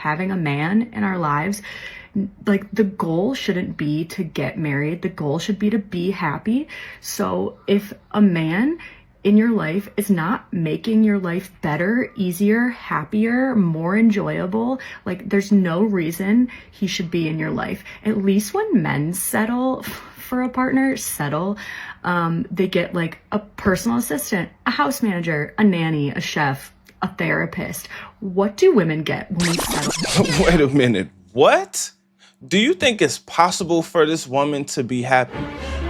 having a man in our lives, like the goal shouldn't be to get married. The goal should be to be happy. So if a man in your life is not making your life better, easier, happier, more enjoyable, like there's no reason he should be in your life. At least when men settle for a partner, they get like a personal assistant, a house manager, a nanny, a chef, a therapist. What do women get when we settle? Wait a minute. What? Do you think it's possible for this woman to be happy?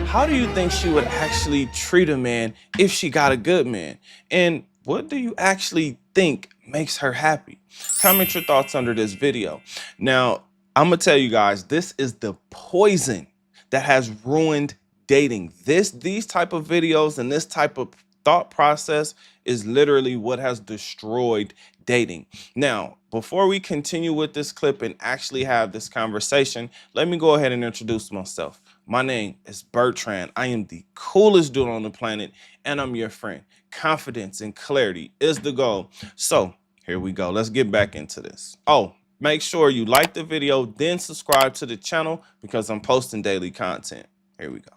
How do you think she would actually treat a man if she got a good man? And what do you actually think makes her happy? Comment your thoughts under this video. Now, I'm gonna tell you guys, this is the poison that has ruined dating. These type of videos and this type of thought process is literally what has destroyed dating. Now, before we continue with this clip and actually have this conversation, let me go ahead and introduce myself. My name is Bertrand. I am the coolest dude on the planet, and I'm your friend. Confidence and clarity is the goal. So here we go. Let's get back into this. Oh, make sure you like the video, then subscribe to the channel because I'm posting daily content. Here we go.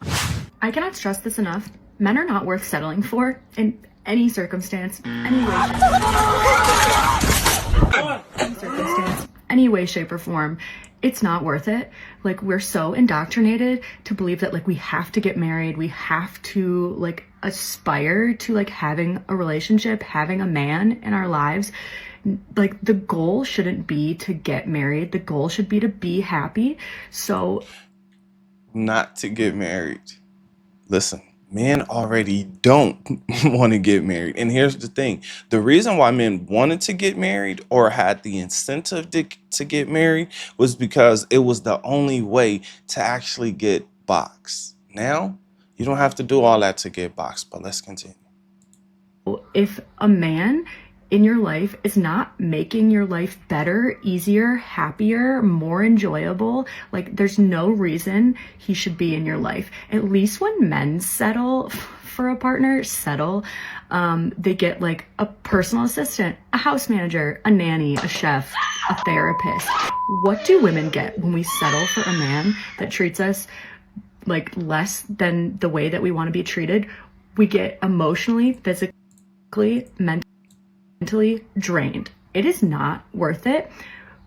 I cannot stress this enough. Men are not worth settling for in any circumstance, any way, shape, or form. It's not worth it. Like, we're so indoctrinated to believe that like we have to get married, we have to like aspire to like having a relationship, having a man in our lives. Like, the goal shouldn't be to get married. The goal should be to be happy. So, not to get married. Listen, men already don't want to get married. And here's the thing. The reason why men wanted to get married or had the incentive to get married was because it was the only way to actually get boxed. Now, you don't have to do all that to get boxed, but let's continue. If a man in your life is not making your life better, easier, happier, more enjoyable, like there's no reason he should be in your life. At least when men settle for a partner, they get like a personal assistant, a house manager, a nanny, a chef, a therapist. What do women get when we settle for a man that treats us like less than the way that we want to be treated? We get emotionally, physically, mentally drained. It is not worth it.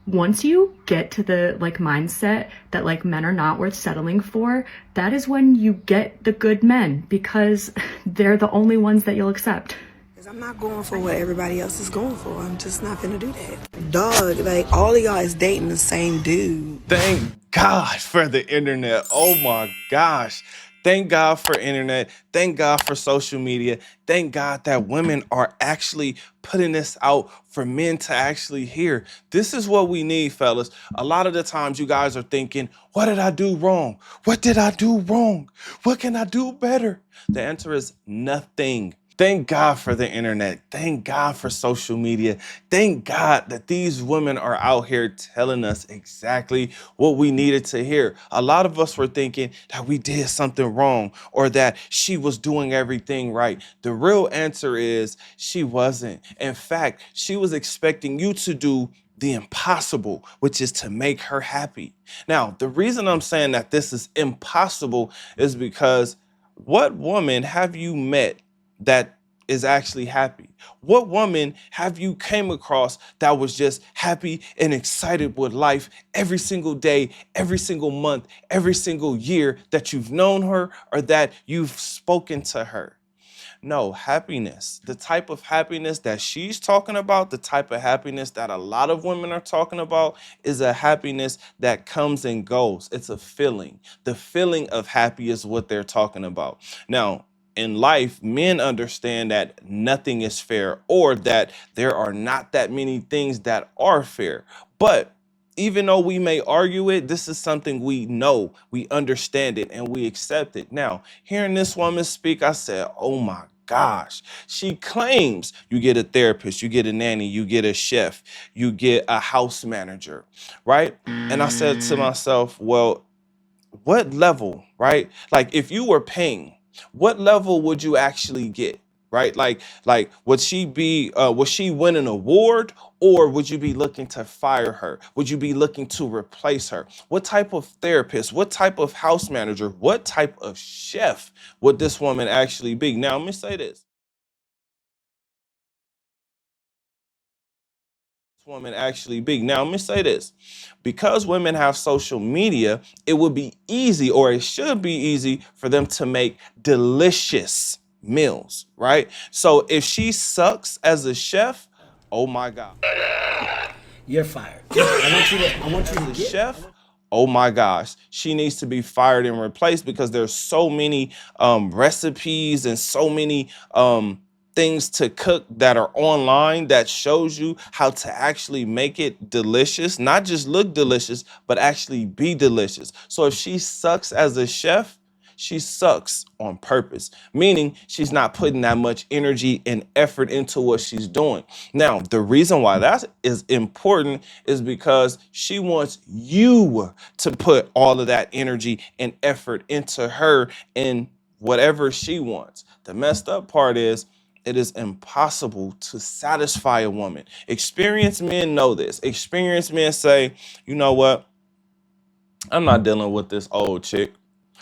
Once you get to the like mindset that like men are not worth settling for, that is when you get the good men, because they're the only ones that you'll accept. I'm not going for what everybody else is going for. I'm just not gonna do that. Dog, like all of y'all is dating the same dude. Thank God for the internet. Oh my gosh. Thank God for internet. Thank God for social media. Thank God that women are actually putting this out for men to actually hear. This is what we need, fellas. A lot of the times you guys are thinking, what did I do wrong? What did I do wrong? What can I do better? The answer is nothing. Thank God for the internet. Thank God for social media. Thank God that these women are out here telling us exactly what we needed to hear. A lot of us were thinking that we did something wrong or that she was doing everything right. The real answer is she wasn't. In fact, she was expecting you to do the impossible, which is to make her happy. Now, the reason I'm saying that this is impossible is because what woman have you met that is actually happy? What woman have you came across that was just happy and excited with life every single day, every single month, every single year that you've known her or that you've spoken to her? No, happiness, the type of happiness that she's talking about, the type of happiness that a lot of women are talking about is a happiness that comes and goes. It's a feeling. The feeling of happy is what they're talking about. Now, in life, men understand that nothing is fair or that there are not that many things that are fair. But even though we may argue it, this is something we know, we understand it, and we accept it. Now, hearing this woman speak, I said, oh my gosh. She claims you get a therapist, you get a nanny, you get a chef, you get a house manager, right? And I said to myself, well, what level, right? Like if you were paying, what level would you actually get? right? Like would she win an award, or would you be looking to fire her? Would you be looking to replace her? What type of therapist, what type of house manager, what type of chef would this woman actually be? Now, let me say this. Woman actually be. Now, let me say this. Because women have social media, it would be easy, or it should be easy, for them to make delicious meals, right? So if she sucks as a chef, oh my God. You're fired. I want you to get. Chef, oh my gosh, she needs to be fired and replaced, because there's so many recipes and so many things to cook that are online that shows you how to actually make it delicious, not just look delicious, but actually be delicious. So if she sucks as a chef, she sucks on purpose, meaning she's not putting that much energy and effort into what she's doing. Now, the reason why that is important is because she wants you to put all of that energy and effort into her and whatever she wants. The messed up part is, it is impossible to satisfy a woman. Experienced men know this. Experienced men say, you know what? I'm not dealing with this old chick.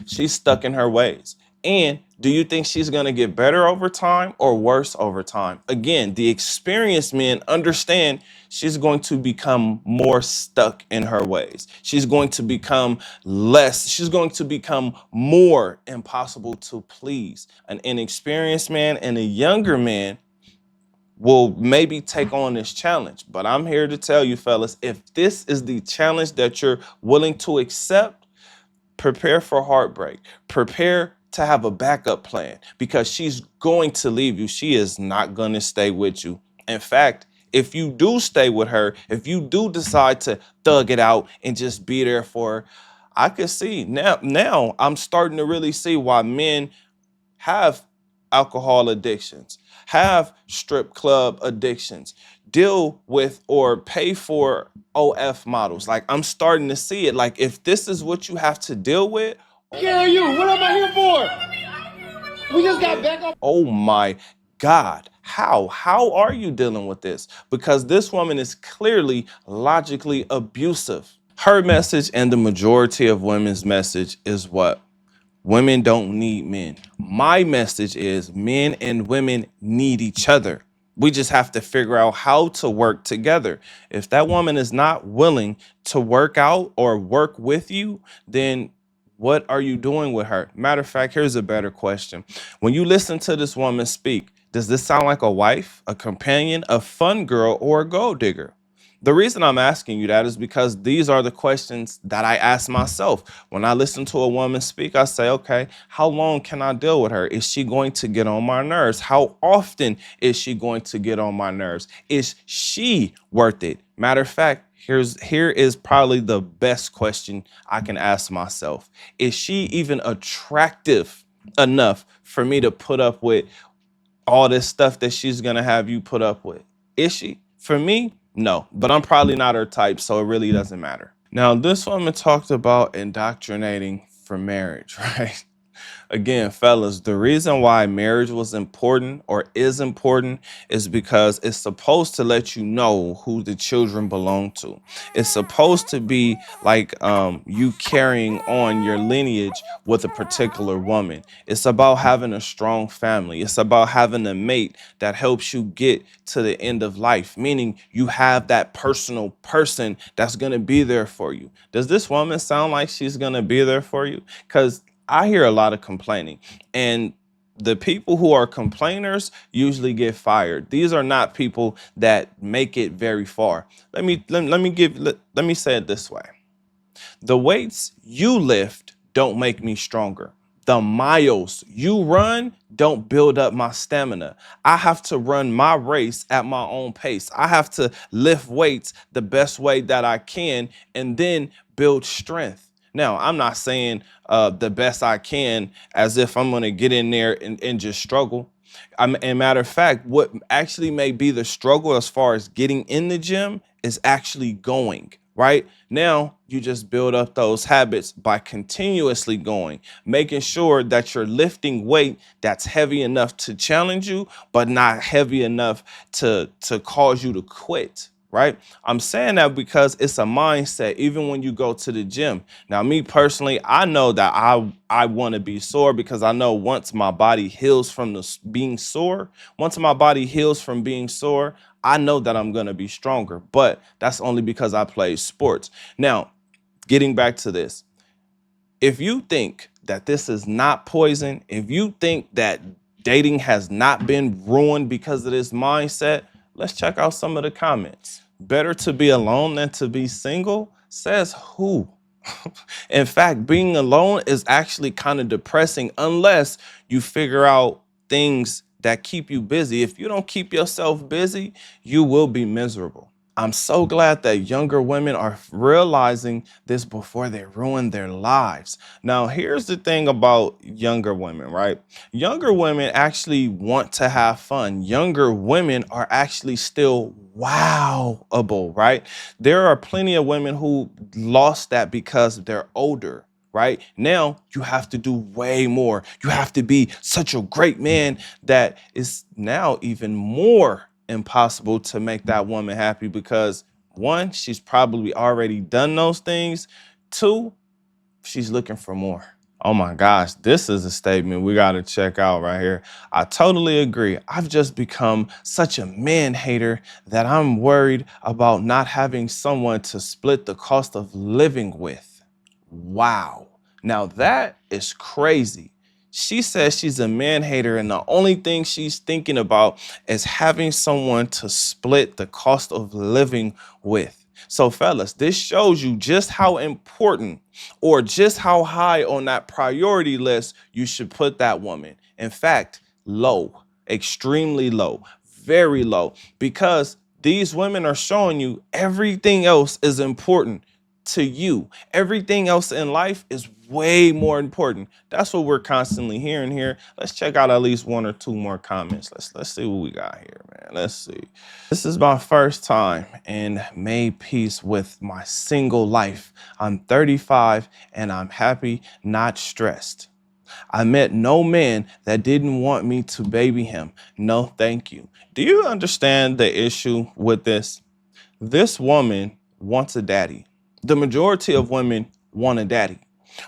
She's stuck in her ways. And do you think she's going to get better over time or worse over time? Again, the experienced men understand she's going to become more stuck in her ways. She's going to become less, she's going to become more impossible to please. An inexperienced man and a younger man will maybe take on this challenge. But I'm here to tell you, fellas, if this is the challenge that you're willing to accept, prepare for heartbreak. Prepare to have a backup plan, because she's going to leave you. She is not going to stay with you. In fact, if you do stay with her, if you do decide to thug it out and just be there for her, I could see now I'm starting to really see why men have alcohol addictions, have strip club addictions, deal with or pay for OF models. Like, I'm starting to see it. Like, if this is what you have to deal with, Scare you. What am I here for? We just got back up. oh my God, how are you dealing with this? Because this woman is clearly logically abusive. Her message, and the majority of women's message, is what? Women don't need men. My message is, men and women need each other. We just have to figure out how to work together. If that woman is not willing to work out or work with you, then what are you doing with her? Matter of fact, here's a better question. When you listen to this woman speak, does this sound like a wife, a companion, a fun girl, or a gold digger? The reason I'm asking you that is because these are the questions that I ask myself. When I listen to a woman speak, I say, okay, how long can I deal with her? Is she going to get on my nerves? How often is she going to get on my nerves? Is she worth it? Matter of fact, here is probably the best question I can ask myself. Is she even attractive enough for me to put up with all this stuff that she's gonna have you put up with? Is she? For me, no, but I'm probably not her type, so it really doesn't matter. Now, this woman talked about indoctrinating for marriage, right? Again, fellas, the reason why marriage was important, or is important, is because it's supposed to let you know who the children belong to. It's supposed to be like you carrying on your lineage with a particular woman. It's about having a strong family. It's about having a mate that helps you get to the end of life, meaning you have that personal person that's going to be there for you. Does this woman sound like she's going to be there for you? Because I hear a lot of complaining, and the people who are complainers usually get fired. These are not people that make it very far. Let me say it this way. The weights you lift don't make me stronger. The miles you run don't build up my stamina. I have to run my race at my own pace. I have to lift weights the best way that I can, and then build strength. Now, I'm not saying the best I can as if I'm going to get in there and just struggle. And matter of fact, what actually may be the struggle as far as getting in the gym is actually going. right? Now you just build up those habits by continuously going, making sure that you're lifting weight that's heavy enough to challenge you, but not heavy enough to cause you to quit. Right. I'm saying that because it's a mindset, even when you go to the gym. Now, me personally, I know that I want to be sore because I know once my body heals from being sore, once my body heals from being sore, I know that I'm going to be stronger. But that's only because I play sports. Now, getting back to this, if you think that this is not poison, if you think that dating has not been ruined because of this mindset, let's check out some of the comments. Better to be alone than to be single? Says who? In fact, being alone is actually kind of depressing unless you figure out things that keep you busy. If you don't keep yourself busy, you will be miserable. I'm so glad that younger women are realizing this before they ruin their lives. Now, here's the thing about younger women, right? Younger women actually want to have fun. Younger women are actually still wowable, right? There are plenty of women who lost that because they're older. Right now, you have to do way more. You have to be such a great man that is now even more impossible to make that woman happy because one, she's probably already done those things. Two, she's looking for more. Oh my gosh, this is a statement we got to check out right here. I totally agree. I've just become such a man hater that I'm worried about not having someone to split the cost of living with. Wow. Now that is crazy. She says she's a man hater and the only thing she's thinking about is having someone to split the cost of living with. So fellas, this shows you just how important or just how high on that priority list you should put that woman. In fact, low, extremely low, very low, because these women are showing you everything else is important to you. Everything else in life is way more important. That's what we're constantly hearing here. Let's check out at least one or two more comments. Let's see what we got here, man. Let's see. This is my first time and made peace with my single life. I'm 35 and I'm happy, not stressed. I met no man that didn't want me to baby him. No, thank you. Do you understand the issue with this? This woman wants a daddy. The majority of women want a daddy.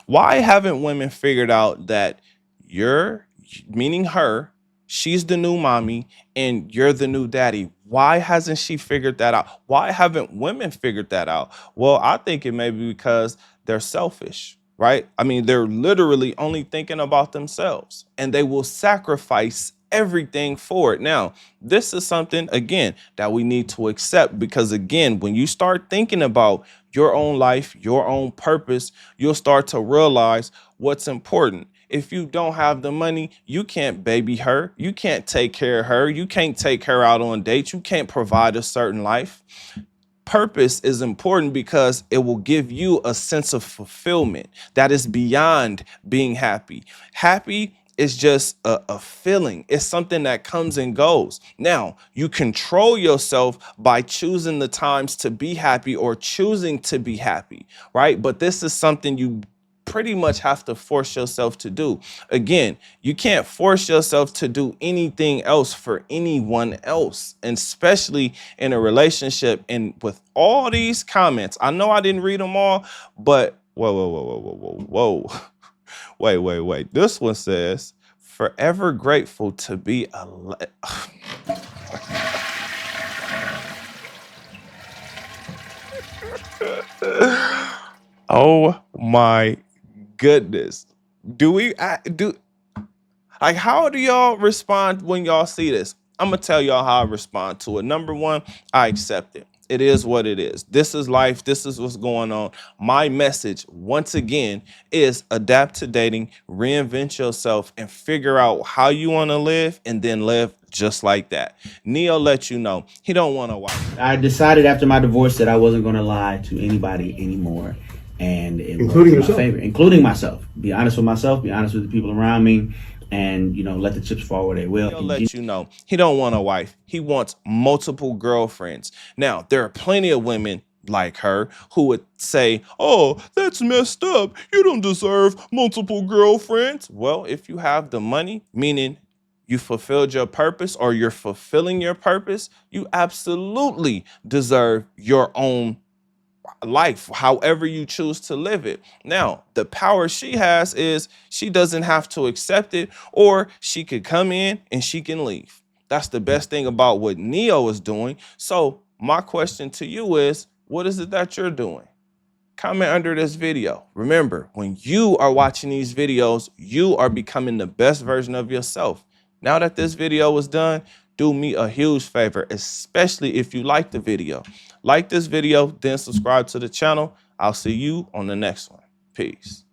Why haven't women figured out that you're, meaning her, she's the new mommy and you're the new daddy? Why hasn't she figured that out? Why haven't women figured that out? Well, I think it may be because they're selfish, right? I mean, they're literally only thinking about themselves and they will sacrifice everything for it. Now, this is something, again, that we need to accept because, again, when you start thinking about your own life, your own purpose, you'll start to realize what's important. If you don't have the money, you can't baby her. You can't take care of her. You can't take her out on dates. You can't provide a certain life. Purpose is important because it will give you a sense of fulfillment that is beyond being happy. Happy is just a feeling. It's something that comes and goes. Now, you control yourself by choosing the times to be happy or choosing to be happy, right? But this is something you pretty much have to force yourself to do. Again, you can't force yourself to do anything else for anyone else, and especially in a relationship. And with all these comments, I know I didn't read them all, but whoa. Wait. This one says, forever grateful to be alive. Oh my goodness. How do y'all respond when y'all see this? I'm gonna tell y'all how I respond to it. Number one, I accept it. It is what it is. This is life. This is what's going on. My message, once again, is adapt to dating, reinvent yourself, and figure out how you want to live, and then live just like that. Neo let you know he don't want to watch. I decided after my divorce that I wasn't going to lie to anybody anymore, and it Including was yourself? my favorite, including myself. Be honest with myself. Be honest with the people around me. And, let the chips fall where they will. He'll let you know he don't want a wife. He wants multiple girlfriends. Now, there are plenty of women like her who would say, oh, that's messed up. You don't deserve multiple girlfriends. Well, if you have the money, meaning you fulfilled your purpose or you're fulfilling your purpose, you absolutely deserve your own life, however you choose to live it. Now, the power she has is she doesn't have to accept it, or she could come in and she can leave. That's the best thing about what Neo is doing. So my question to you is, what is it that you're doing? Comment under this video. Remember, when you are watching these videos, you are becoming the best version of yourself. Now that this video was done, do me a huge favor, especially if you like the video. Like this video, then subscribe to the channel. I'll see you on the next one. Peace.